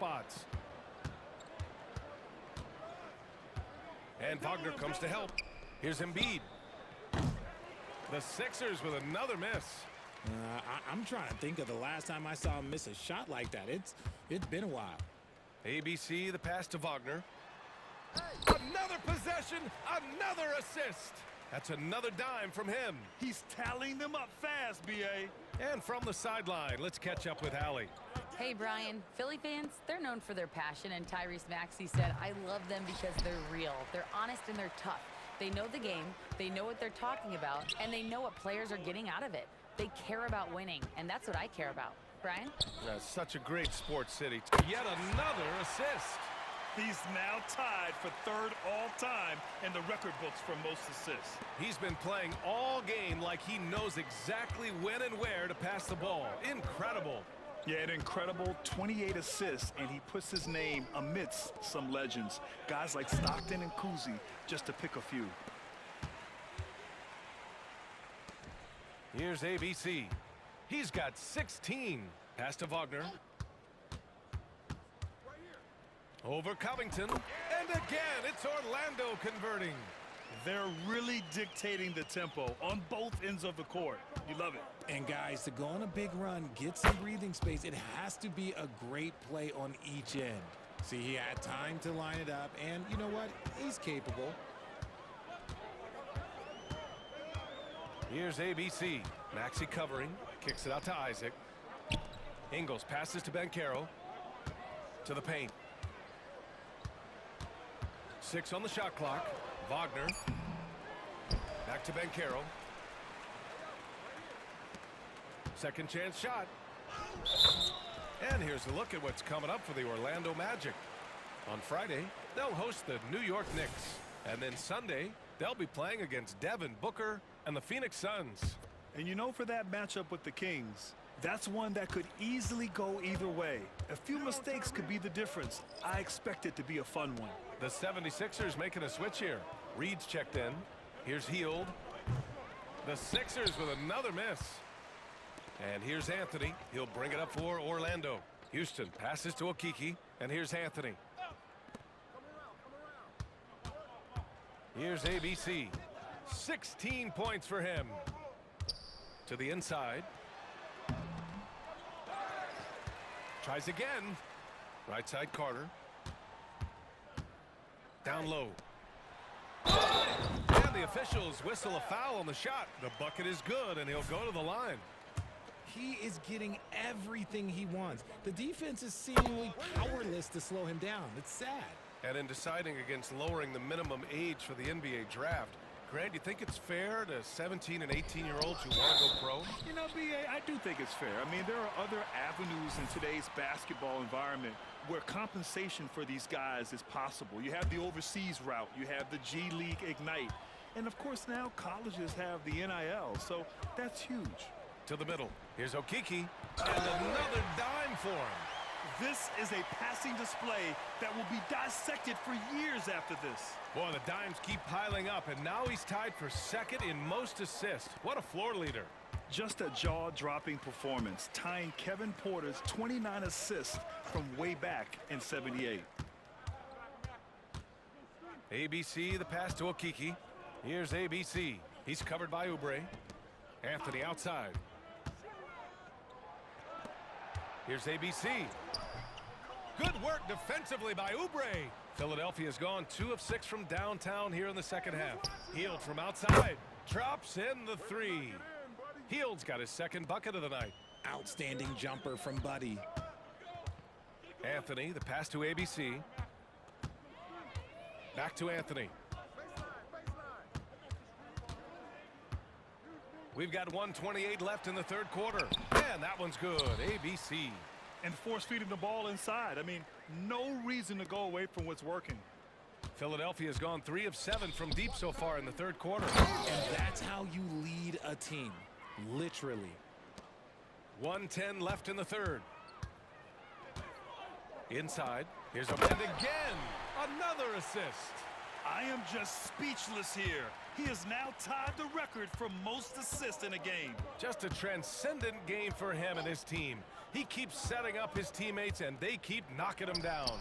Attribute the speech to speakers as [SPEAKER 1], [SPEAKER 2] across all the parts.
[SPEAKER 1] spots. And Wagner comes to help. Here's Embiid. The Sixers with another miss.
[SPEAKER 2] I'm trying to think of the last time I saw him miss a shot like that. It's been a while.
[SPEAKER 1] ABC, the pass to Wagner. Another possession, another assist. That's another dime from him.
[SPEAKER 3] He's tallying them up fast, B.A.
[SPEAKER 1] And from the sideline, let's catch up with Allie.
[SPEAKER 4] Hey, Brian. Philly fans, they're known for their passion, and Tyrese Maxey said, I love them because they're real. They're honest and they're tough. They know the game, they know what they're talking about, and they know what players are getting out of it. They care about winning, and that's what I care about. Brian?
[SPEAKER 1] Such a great sports city. Yet another assist.
[SPEAKER 3] He's now tied for third all-time in the record books for most assists.
[SPEAKER 1] He's been playing all game like he knows exactly when and where to pass the ball. Incredible.
[SPEAKER 3] Yeah, an incredible 28 assists, and he puts his name amidst some legends. Guys like Stockton and Cousy, just to pick a few.
[SPEAKER 1] Here's ABC. He's got 16. Pass to Wagner. Over Covington. And again, it's Orlando converting.
[SPEAKER 3] They're really dictating the tempo on both ends of the court. You love it.
[SPEAKER 2] And guys, to go on a big run, get some breathing space, it has to be a great play on each end. See, he had time to line it up, and you know what? He's capable.
[SPEAKER 1] Here's ABC. Maxey covering. Kicks it out to Isaac. Ingles passes to Banchero. To the paint. 6 on the shot clock. Wagner. Back to Banchero. Second chance shot. And here's a look at what's coming up for the Orlando Magic. On Friday, they'll host the New York Knicks. And then Sunday, they'll be playing against Devin Booker and the Phoenix Suns.
[SPEAKER 3] And you know, for that matchup with the Kings, that's one that could easily go either way. A few mistakes could be the difference. I expect it to be a fun one.
[SPEAKER 1] The 76ers making a switch here. Reed's checked in. Here's Hield. The Sixers with another miss. And here's Anthony. He'll bring it up for Orlando. Houston passes to Okiki. And here's Anthony. Here's ABC. 16 points for him. To the inside. Tries again. Right side Carter. Down low. And the officials whistle a foul on the shot. The bucket is good, and he'll go to the line.
[SPEAKER 2] He is getting everything he wants. The defense is seemingly powerless to slow him down. It's sad.
[SPEAKER 1] And in deciding against lowering the minimum age for the NBA draft, Grant, you think it's fair to 17 and 18-year-olds who want to go pro?
[SPEAKER 3] You know, B.A., I do think it's fair. I mean, there are other avenues in today's basketball environment where compensation for these guys is possible. You have the overseas route. You have the G League Ignite. And, of course, now colleges have the NIL, so that's huge.
[SPEAKER 1] To the middle. Here's Okiki. And another dime for him.
[SPEAKER 3] This is a passing display that will be dissected for years after this.
[SPEAKER 1] Boy, the dimes keep piling up, and now he's tied for second in most assists. What a floor leader.
[SPEAKER 3] Just a jaw-dropping performance, tying Kevin Porter's 29 assists from way back in '78.
[SPEAKER 1] ABC, the pass to Okiki. Here's ABC. He's covered by Oubre. Anthony outside. Here's ABC. Good work defensively by Oubre. Philadelphia's gone 2 of 6 from downtown here in the second half. Hield from outside. Drops in the 3. Hield's got his second bucket of the night.
[SPEAKER 2] Outstanding jumper from Buddy.
[SPEAKER 1] Anthony, the pass to ABC. Back to Anthony. We've got 1:28 left in the third quarter. And that one's good. ABC.
[SPEAKER 3] And force feeding the ball inside. I mean, no reason to go away from what's working.
[SPEAKER 1] Philadelphia's gone 3 of 7 from deep so far in the third quarter.
[SPEAKER 2] And that's how you lead a team. Literally.
[SPEAKER 1] 1:10 left in the third. Inside. Here's a and again. Another assist.
[SPEAKER 3] I am just speechless here. He has now tied the record for most assists in a game.
[SPEAKER 1] Just a transcendent game for him and his team. He keeps setting up his teammates, and they keep knocking him down.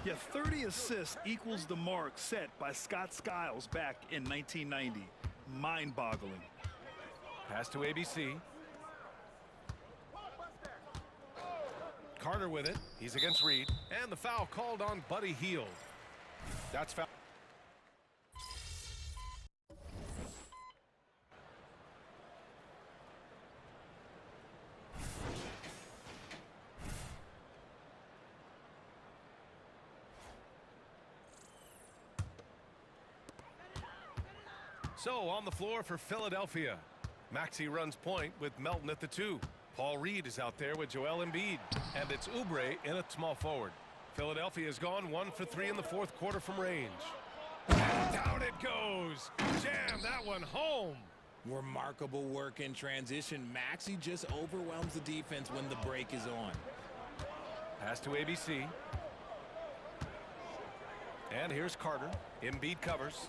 [SPEAKER 3] Yeah, 30 assists equals the mark set by Scott Skiles back in 1990. Mind-boggling.
[SPEAKER 1] Pass to ABC. Carter with it. He's against Reed. And the foul called on Buddy Hield. That's foul. So on the floor for Philadelphia. Maxey runs point with Melton at the 2. Paul Reed is out there with Joel Embiid. And it's Oubre in at small forward. Philadelphia has gone 1 for 3 in the fourth quarter from range. And down it goes. Jam that one home.
[SPEAKER 2] Remarkable work in transition. Maxey just overwhelms the defense when the break is on.
[SPEAKER 1] Pass to ABC. And here's Carter. Embiid covers.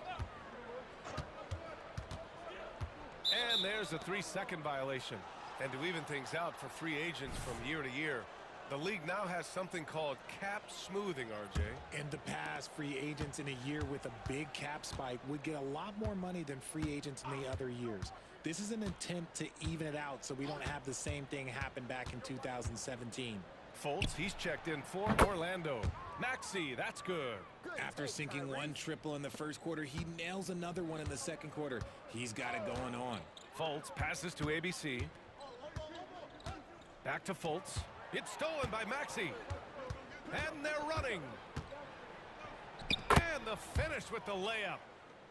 [SPEAKER 1] And there's a 3-second violation. And to even things out for free agents from year to year, the league now has something called cap smoothing, RJ.
[SPEAKER 2] In the past, free agents in a year with a big cap spike would get a lot more money than free agents in the other years. This is an attempt to even it out so we don't have the same thing happen back in 2017.
[SPEAKER 1] Fultz, he's checked in for Orlando. Maxey, that's good.
[SPEAKER 2] After sinking one triple in the first quarter, he nails another one in the second quarter. He's got it going on.
[SPEAKER 1] Fultz passes to ABC. Back to Fultz. It's stolen by Maxey. And they're running. And the finish with the layup.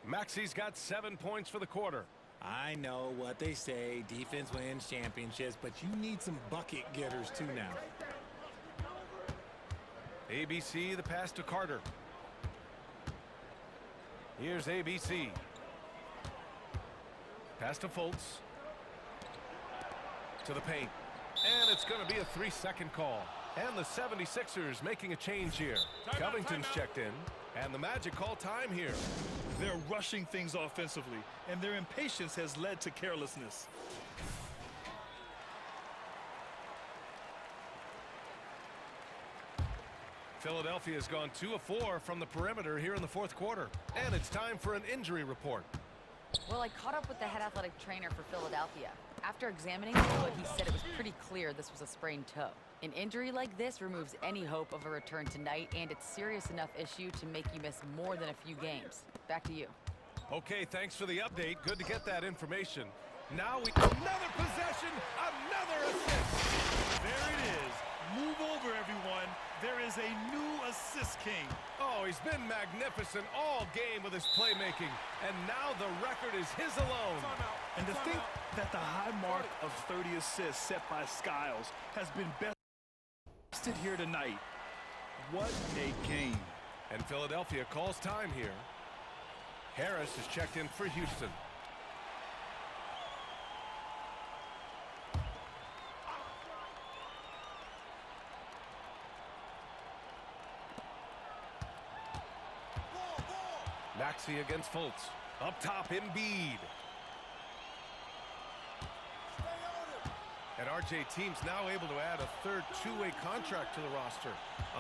[SPEAKER 1] Maxey's got 7 points for the quarter.
[SPEAKER 2] I know what they say, defense wins championships, but you need some bucket getters too now.
[SPEAKER 1] ABC, the pass to Carter. Here's ABC. Pass to Fultz. To the paint. And it's going to be a 3-second call. And the 76ers making a change here. Covington's checked in. And the Magic call time here.
[SPEAKER 3] They're rushing things offensively, and their impatience has led to carelessness.
[SPEAKER 1] Philadelphia has gone 2 of 4 from the perimeter here in the fourth quarter. And it's time for an injury report.
[SPEAKER 4] Well, I caught up with the head athletic trainer for Philadelphia. After examining the foot, he said it was pretty clear this was a sprained toe. An injury like this removes any hope of a return tonight, and it's serious enough issue to make you miss more than a few games. Back to you.
[SPEAKER 1] Okay, thanks for the update. Good to get that information. Now another possession, another assist.
[SPEAKER 3] There it is. Move over, everyone. There is a new assist king.
[SPEAKER 1] Oh, he's been magnificent all game with his playmaking. And now the record is his alone.
[SPEAKER 3] And to think that the high mark of 30 assists set by Skiles has been bested here tonight. What a game.
[SPEAKER 1] And Philadelphia calls time here. Harris is checked in for Houston. Maxey against Fultz. Up top, Embiid. And RJ, team's now able to add a third two-way contract to the roster.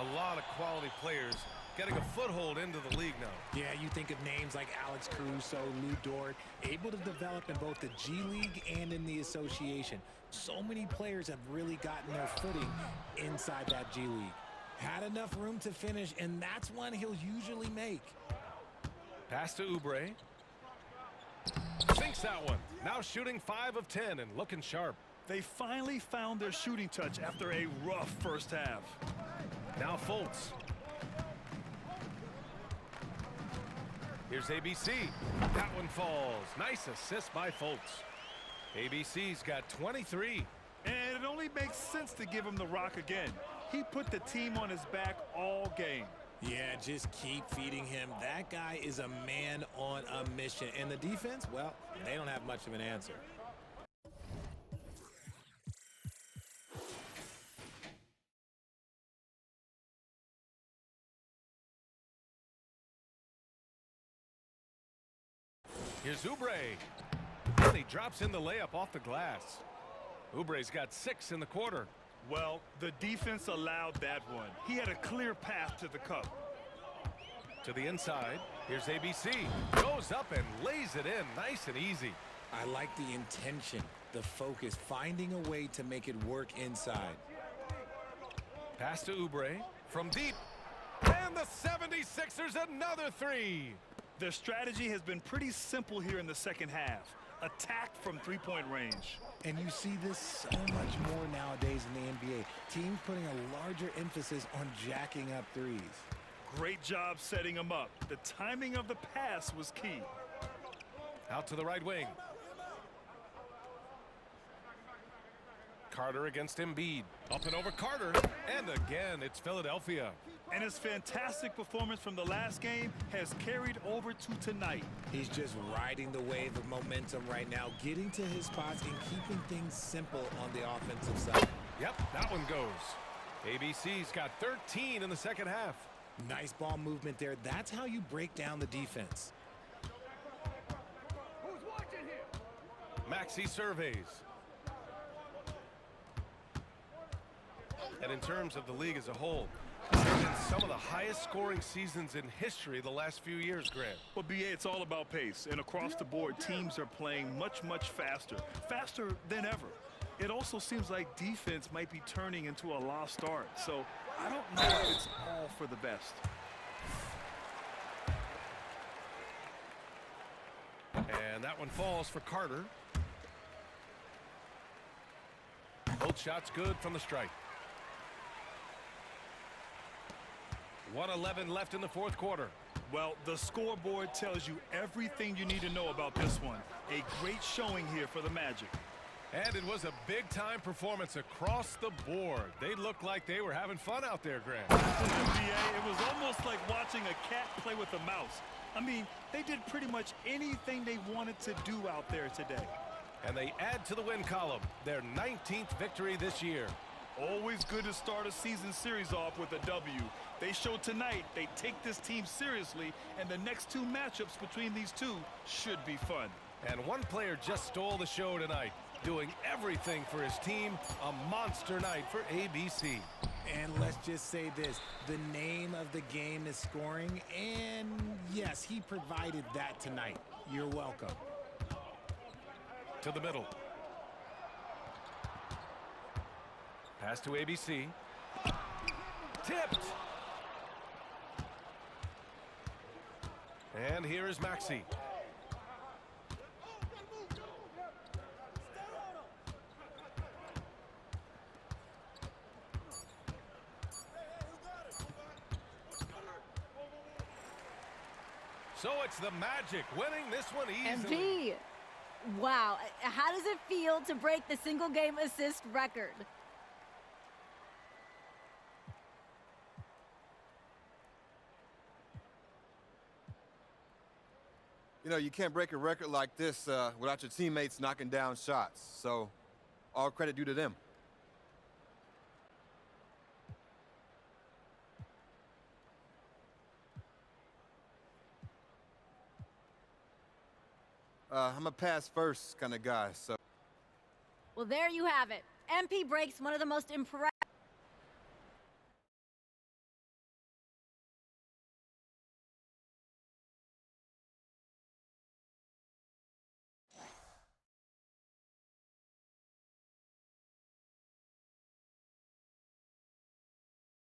[SPEAKER 1] A lot of quality players getting a foothold into the league now.
[SPEAKER 2] Yeah, you think of names like Alex Caruso, Lou Dort, able to develop in both the G League and in the association. So many players have really gotten their footing inside that G League. Had enough room to finish, and that's one he'll usually make.
[SPEAKER 1] Pass to Oubre. Sinks that one. Now shooting 5 of 10 and looking sharp.
[SPEAKER 3] They finally found their shooting touch after a rough first half.
[SPEAKER 1] Now Fultz. Here's ABC. That one falls. Nice assist by Fultz. ABC's got 23.
[SPEAKER 3] And it only makes sense to give him the rock again. He put the team on his back all game.
[SPEAKER 2] Yeah, just keep feeding him. That guy is a man on a mission. And the defense, well, they don't have much of an answer.
[SPEAKER 1] Here's Oubre. And he drops in the layup off the glass. Oubre's got 6 in the quarter.
[SPEAKER 3] Well, the defense allowed that one. He had a clear path to the cup.
[SPEAKER 1] To the inside. Here's ABC. Goes up and lays it in. Nice and easy.
[SPEAKER 2] I like the intention, the focus, finding a way to make it work inside.
[SPEAKER 1] Pass to Oubre from deep. And the 76ers another 3.
[SPEAKER 3] Their strategy has been pretty simple here in the second half. Attack from three-point range.
[SPEAKER 2] And you see this so much more nowadays in the NBA. Teams putting a larger emphasis on jacking up threes.
[SPEAKER 3] Great job setting him up. The timing of the pass was key.
[SPEAKER 1] Out to the right wing. Carter against Embiid. Up and over Carter. And again, it's Philadelphia.
[SPEAKER 3] And his fantastic performance from the last game has carried over to tonight.
[SPEAKER 2] He's just riding the wave of momentum right now, getting to his spots and keeping things simple on the offensive side.
[SPEAKER 1] Yep, that one goes. ABC's got 13 in the second half.
[SPEAKER 2] Nice ball movement there. That's how you break down the defense.
[SPEAKER 1] Maxey surveys. And in terms of the league as a whole, it's been some of the highest scoring seasons in history the last few years, Grant.
[SPEAKER 3] Well, BA, it's all about pace. And across the board, teams are playing much, much faster. Faster than ever. It also seems like defense might be turning into a lost art. So I don't know if it's all for the best.
[SPEAKER 1] And that one falls for Carter. Both shots good from the strike. 1:11 left in the fourth quarter.
[SPEAKER 3] Well, the scoreboard tells you everything you need to know about this one. A great showing here for the Magic.
[SPEAKER 1] And it was a big-time performance across the board. They looked like they were having fun out there, Grant.
[SPEAKER 3] NBA, it was almost like watching a cat play with a mouse. I mean, they did pretty much anything they wanted to do out there today.
[SPEAKER 1] And they add to the win column, their 19th victory this year.
[SPEAKER 3] Always good to start a season series off with a W. They showed tonight they take this team seriously, and the next 2 matchups between these two should be fun.
[SPEAKER 1] And one player just stole the show tonight, doing everything for his team. A monster night for ABC.
[SPEAKER 2] And let's just say this, the name of the game is scoring, and yes, he provided that tonight. You're welcome.
[SPEAKER 1] To the middle. Pass to ABC. Tipped. And here is Maxey. So it's the Magic winning this one easily.
[SPEAKER 5] MP, wow, how does it feel to break the single game assist record?
[SPEAKER 6] You know, you can't break a record like this without your teammates knocking down shots. So, all credit due to them. I'm a pass first kind of guy, so.
[SPEAKER 5] Well, there you have it. MP breaks one of the most impressive